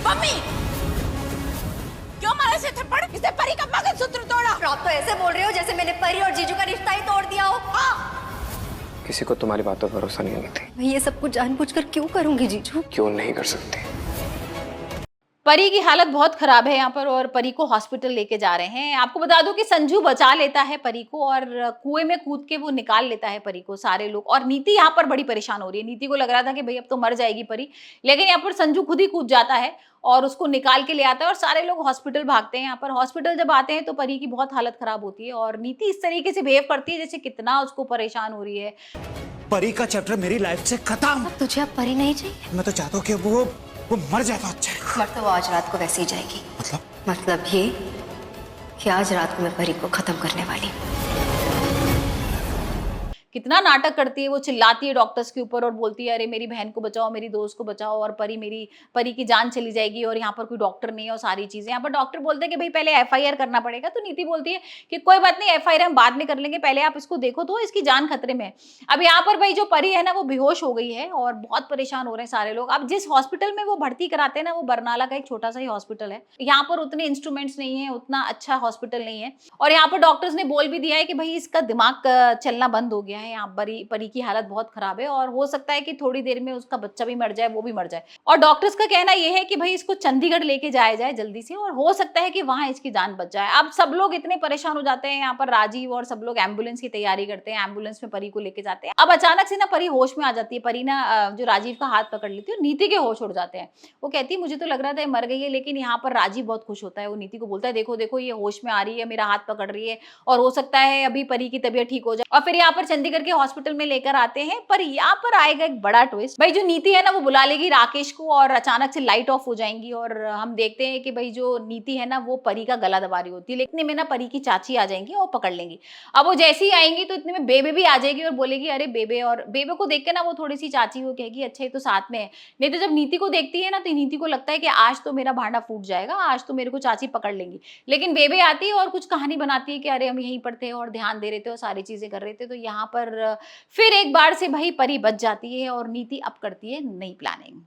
Mummy क्यों मारा इसे थप्पड़? इसने परी का मंगलसूत्र तोड़ा। आप तो ऐसे बोल रहे हो जैसे मैंने परी और जीजू का रिश्ता ही तोड़ दिया हो। हाँ। किसी को तुम्हारी बातों पर भरोसा नहीं होती। मैं ये सब कुछ जानबूझकर क्यों करूंगी जीजू? क्यों नहीं कर सकती? परी की हालत बहुत खराब है यहाँ पर और परी को हॉस्पिटल लेके जा रहे हैं। आपको बता दूं कि संजू बचा लेता है परी को और कुएं में कूद के वो निकाल लेता है परी को सारे लोग। और नीति यहाँ पर बड़ी परेशान हो रही है। नीति को लग रहा था कि भाई अब तो मर जाएगी परी, लेकिन यहाँ पर संजू खुद ही कूद जाता है और उसको निकाल के ले आता है और सारे लोग हॉस्पिटल भागते हैं। यहाँ पर हॉस्पिटल जब आते हैं तो परी की बहुत हालत खराब होती है और नीति इस तरीके से बिहेव करती है जैसे कितना उसको परेशान हो रही है। परी का चैप्टर मेरी लाइफ से खत्म। तुझे अब परी नहीं चाहिए? मैं तो चाहता हूँ कि वो मर जाए तो अच्छा है। मर तो वो आज रात को वैसे ही जाएगी। मतलब ये कि आज रात को मैं परी को खत्म करने वाली हूँ। कितना नाटक करती है, वो चिल्लाती है डॉक्टर्स के ऊपर और बोलती है अरे मेरी बहन को बचाओ, मेरी दोस्त को बचाओ और परी की जान चली जाएगी और यहाँ पर कोई डॉक्टर नहीं है और सारी चीजें। यहाँ पर डॉक्टर बोलते हैं कि भाई पहले एफआईआर करना पड़ेगा। तो नीति बोलती है कि कोई बात नहीं, एफआईआर हम बाद में कर लेंगे, पहले आप इसको देखो तो इसकी जान खतरे में है। अब यहाँ पर भाई जो परी है ना वो बेहोश हो गई है और बहुत परेशान हो रहे हैं सारे लोग। अब जिस हॉस्पिटल में वो भर्ती कराते हैं ना वो बरनाला का एक छोटा सा ही हॉस्पिटल है। यहाँ पर उतने इंस्ट्रूमेंट्स नहीं है, उतना अच्छा हॉस्पिटल नहीं है और यहाँ पर डॉक्टर्स ने बोल भी दिया है कि भाई इसका दिमाग चलना बंद हो गया है। यहाँ परी की हालत बहुत खराब है और हो सकता है कि थोड़ी देर में उसका बच्चा भी मर जाए, वो भी मर जाए। और डॉक्टर्स का कहना यह है कि भाई इसको चंडीगढ़ लेके जाया जाए जल्दी से और हो सकता है कि वहां इसकी जान बच जाए। अब सब लोग इतने परेशान हो जाते हैं, यहाँ पर राजीव और सब लोग एम्बुलेंस की तैयारी करते हैं, एम्बुलेंस में परी को लेके जाते हैं। अब अचानक से ना परी होश में आ जाती है। परी ना जो राजीव का हाथ पकड़ लेती है, नीति के होश उड़ जाते हैं। वो कहती है मुझे तो लग रहा था मर गई है, लेकिन यहाँ पर राजीव बहुत खुश होता है। वो नीति को बोलता है देखो देखो ये होश में आ रही है, मेरा हाथ पकड़ रही है और हो सकता है अभी परी की तबीयत ठीक हो जाए। और फिर यहाँ पर चंडीगढ़ के हॉस्पिटल में लेकर आते हैं। पर यहाँ पर आएगा एक बड़ा ट्विस्ट। भाई जो नीति है ना वो बुला लेगी राकेश को और अचानक से लाइट ऑफ हो जाएंगी और हम देखते हैं कि भाई जो नीति है ना वो परी का गला दबा रही होती है, लेकिन में ना परी की चाची आ जाएंगी और पकड़ लेंगी। अब वो जैसे ही आएंगी तो इतने में बेबे भी आ जाएगी और बोलेगी अरे बेबे, और बेबे को देख के ना वो थोड़ी सी चाची को कहेगी अच्छा ये तो साथ में है। नहीं तो जब नीति को देखती है ना तो नीति को लगता है कि आज तो मेरा भांडा फूट जाएगा, आज तो मेरे को चाची पकड़ लेंगी। लेकिन बेबे आती है और कुछ कहानी बनाती है कि अरे हम यहीं पर थे और ध्यान दे रहे थे और सारी चीजें कर रहे थे। तो यहाँ पर फिर एक बार से भाई परी बच जाती है और नीति अब करती है नई प्लानिंग।